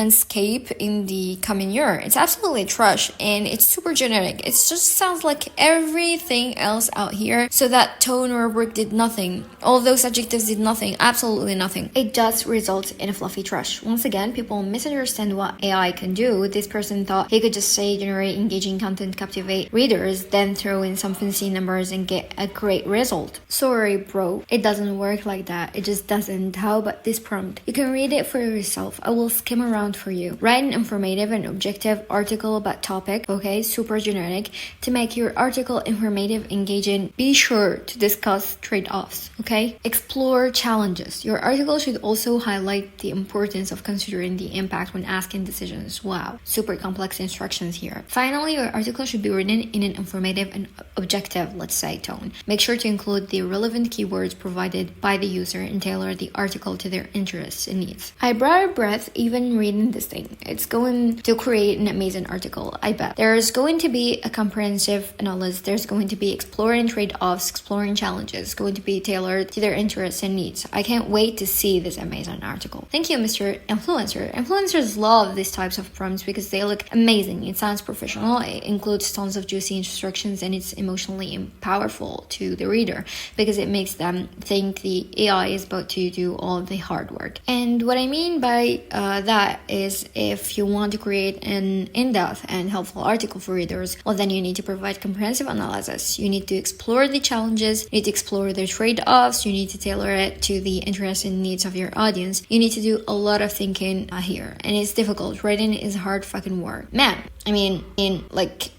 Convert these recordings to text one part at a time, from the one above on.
landscape in the coming year. It's absolutely trash and it's super generic. It just sounds like everything else out here. So that tone or work did nothing. All those adjectives did nothing. Absolutely nothing. It just results in a fluffy trash. Once again, people misunderstand what AI can do. This person thought he could just say generate engaging content, captivate readers, then throw in some fancy numbers and get a great result. Sorry, bro. It doesn't work like that. It just doesn't. How about this prompt? You can read it for yourself. I will skim around for you. Write an informative and objective article about topic, okay, super generic. To make your article informative, engaging, be sure to discuss trade-offs, okay? Explore challenges. Your article should also highlight the importance of considering the impact when asking decisions. Wow, super complex instructions here. Finally, your article should be written in an informative and objective, let's say, tone. Make sure to include the relevant keywords provided by the user and tailor the article to their interests and needs. I brought a breath even reading this thing. It's going to create an amazing article, I bet. There's going to be a comprehensive analysis. There's going to be exploring trade-offs, exploring challenges, going to be tailored to their interests and needs. I can't wait to see this amazing article. Thank you, Mr. Influencer. Influencers love these types of prompts because they look amazing. It sounds professional. It includes tons of juicy instructions and it's emotionally powerful to the reader because it makes them think the AI is about to do all the hard work. And what I mean by that is if you want to create an in-depth and helpful article for readers, well, then you need to provide comprehensive analysis. You need to explore the challenges, you need to explore the trade-offs, you need to tailor it to the interests and needs of your audience. You need to do a lot of thinking here, and it's difficult. Writing is hard fucking work. Man, I mean,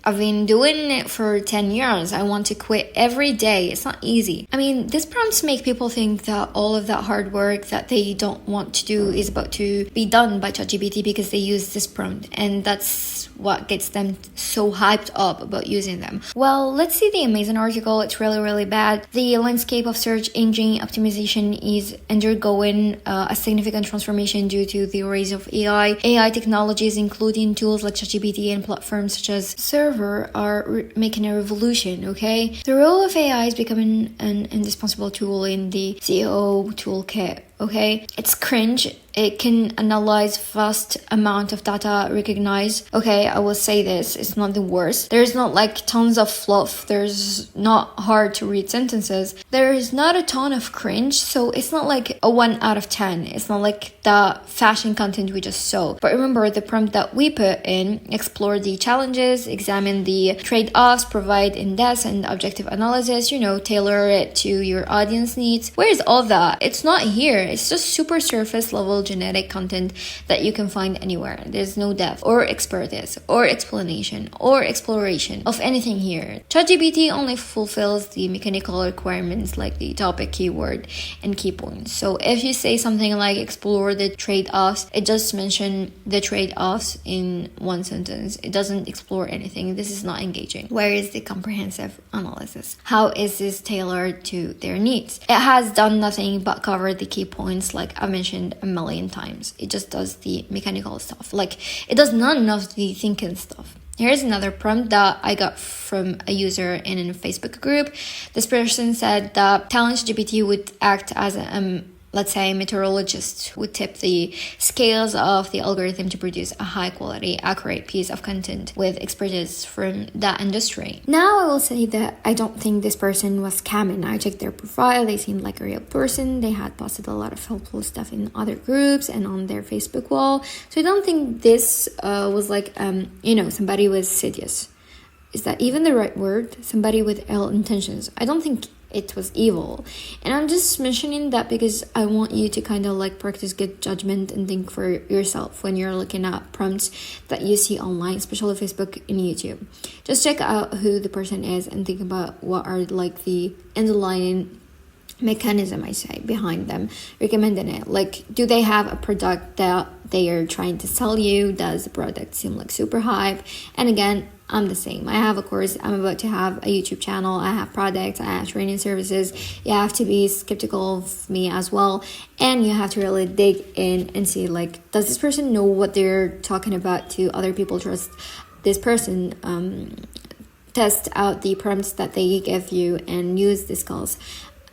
I've been doing it for 10 years. I want to quit every day. It's not easy. I mean, these prompts make people think that all of that hard work that they don't want to do is about to be done by ChatGPT because they use this prompt, and that's what gets them so hyped up about using them. Well, let's see the amazing article. It's really bad. The landscape of search engine optimization is undergoing a significant transformation due to the rise of AI technologies, including tools like ChatGPT and platforms such as Server are making a revolution, okay? The role of AI is becoming an indispensable tool in the SEO toolkit. Okay, it's cringe. It can analyze vast amount of data, recognize. Okay, I will say this, it's not the worst. There's not like tons of fluff. There's not hard to read sentences. There is not a ton of cringe. So it's not like a 1 out of 10. It's not like the fashion content we just saw. But remember the prompt that we put in, explore the challenges, examine the trade-offs, provide in-depth and objective analysis, tailor it to your audience needs. Where is all that? It's not here. It's just super surface level genetic content that you can find anywhere. There's no depth or expertise or explanation or exploration of anything here. ChatGPT only fulfills the mechanical requirements like the topic, keyword, and key points. So if you say something like explore the trade-offs, it just mentions the trade-offs in one sentence. It doesn't explore anything. This is not engaging. Where is the comprehensive analysis? How is this tailored to their needs? It has done nothing but cover the key points like I mentioned a million times. It just does the mechanical stuff. Like it does none of the thinking stuff. Here's another prompt that I got from a user in a Facebook group. This person said that ChatGPT would act as a let's say meteorologist would tip the scales of the algorithm to produce a high quality, accurate piece of content with expertise from that industry. Now I will say that I don't think this person was scamming. I checked their profile. They seemed like a real person. They had posted a lot of helpful stuff in other groups and on their Facebook wall. So I don't think this was like, somebody was serious. Is that even the right word? Somebody with ill intentions. I don't think it was evil. And I'm just mentioning that because I want you to kind of like practice good judgment and think for yourself when you're looking at prompts that you see online, especially Facebook and YouTube. Just check out who the person is and think about what are like the underlying mechanism, I say, behind them recommending it. Like, do they have a product that they are trying to sell you? Does the product seem like super hype? And again, I'm the same. I have a course. I'm about to have a YouTube channel. I have products. I have training services. You have to be skeptical of me as well. And you have to really dig in and see, like, does this person know what they're talking about? Do other people trust this person? Test out the prompts that they give you and use the skills.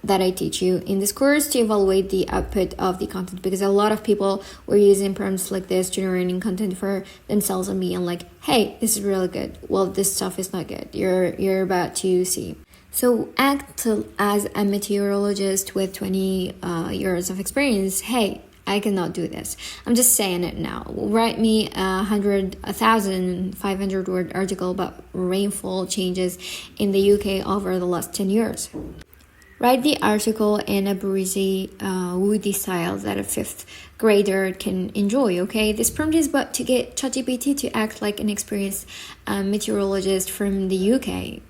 that I teach you in this course to evaluate the output of the content, because a lot of people were using prompts like this, generating content for themselves and being like, hey, this is really good. Well, this stuff is not good. You're about to see. So act as a meteorologist with 20 years of experience. Hey, I cannot do this. I'm just saying it now. Write me 1,500 word article about rainfall changes in the UK over the last 10 years. Write the article in a breezy, woody style that a fifth grader can enjoy, okay? This prompt is about to get ChatGPT to act like an experienced meteorologist from the UK.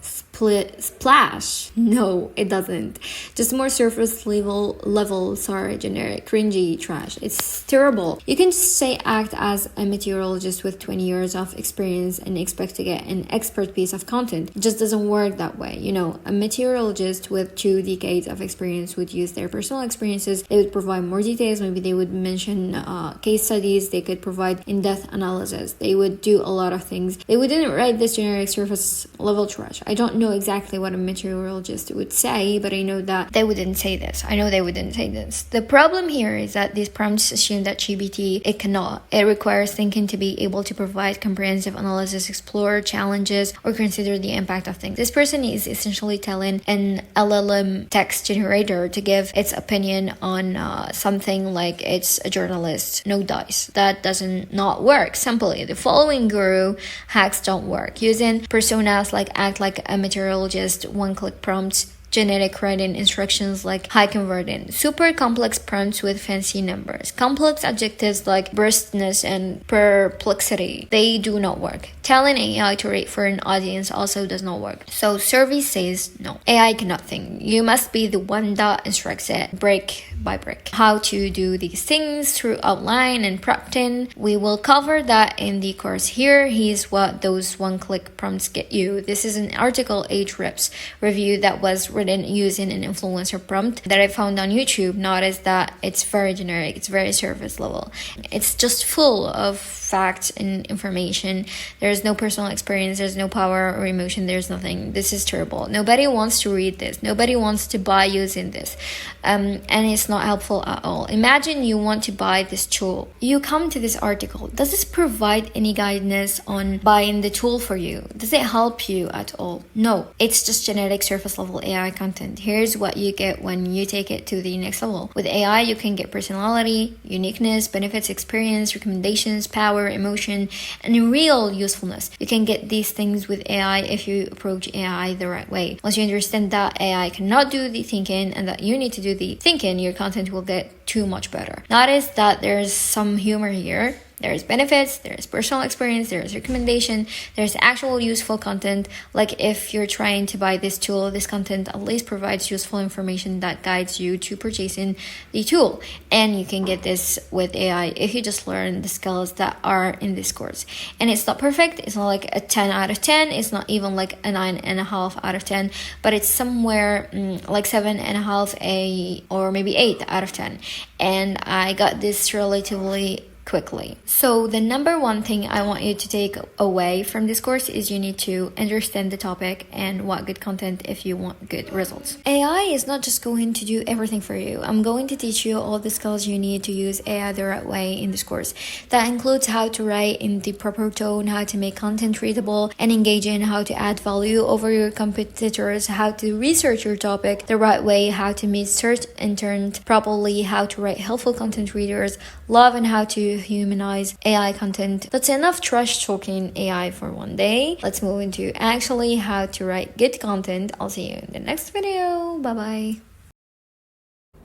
Splash! No, it doesn't. Just more surface level, sorry, generic, cringy trash. It's terrible. You can just say act as a meteorologist with 20 years of experience and expect to get an expert piece of content. It just doesn't work that way. You know, a meteorologist with 2 decades of experience would use their personal experiences. They would provide more details. Maybe they would mention case studies. They could provide in-depth analysis. They would do a lot of things. They wouldn't write this generic surface level trash. I don't know exactly what a meteorologist would say, but I know that they wouldn't say this. I know they wouldn't say this. The problem here is that these prompts assume that GPT, it cannot. It requires thinking to be able to provide comprehensive analysis, explore challenges, or consider the impact of things. This person is essentially telling an LLM text generator to give its opinion on something like it's a journalist. No dice. That doesn't not work. Simply, the following guru hacks don't work. Using personas like act like a meteorologist, one-click prompts, genetic writing instructions like high converting, super complex prompts with fancy numbers, complex adjectives like bristness and perplexity, they do not work. Telling AI to rate for an audience also does not work. So survey says no. AI cannot think. You must be the one that instructs it brick by brick. How to do these things through outline and prompting. We will cover that in the course here. Here's what those one-click prompts get you. This is an article Ahrefs review that was written using an influencer prompt that I found on YouTube. Notice that it's very generic, it's very surface level. It's just full of facts and information. There's no personal experience, there's no power or emotion, there's nothing. This is terrible. Nobody wants to read this. Nobody wants to buy using this. And it's not helpful at all. Imagine you want to buy this tool. You come to this article. Does this provide any guidance on buying the tool for you? Does it help you at all? No. It's just generic surface level AI content. Here's what you get when you take it to the next level. With AI, you can get personality, uniqueness, benefits, experience, recommendations, power, emotion, and real usefulness. You can get these things with AI if you approach AI the right way. Once you understand that AI cannot do the thinking and that you need to do the thinking, your content will get too much better. Notice that there's some humor here. There's benefits, there's personal experience, there's recommendation, there's actual useful content. Like if you're trying to buy this tool, this content at least provides useful information that guides you to purchasing the tool. And you can get this with AI if you just learn the skills that are in this course. And it's not perfect. It's not like a 10 out of 10. It's not even like a 9.5 out of 10, but it's somewhere like 7.5 or maybe 8 out of 10. And I got this relatively quickly. So the number one thing I want you to take away from this course is you need to understand the topic and what good content if you want good results. AI is not just going to do everything for you. I'm going to teach you all the skills you need to use AI the right way in this course. That includes how to write in the proper tone, how to make content readable and engaging, how to add value over your competitors, how to research your topic the right way, how to meet search intent properly, how to write helpful content readers love, and how to humanize AI content. That's enough trash talking AI for one day. Let's move into actually how to write good content. I'll see you in the next video. Bye bye.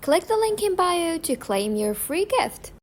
Click the link in bio to claim your free gift.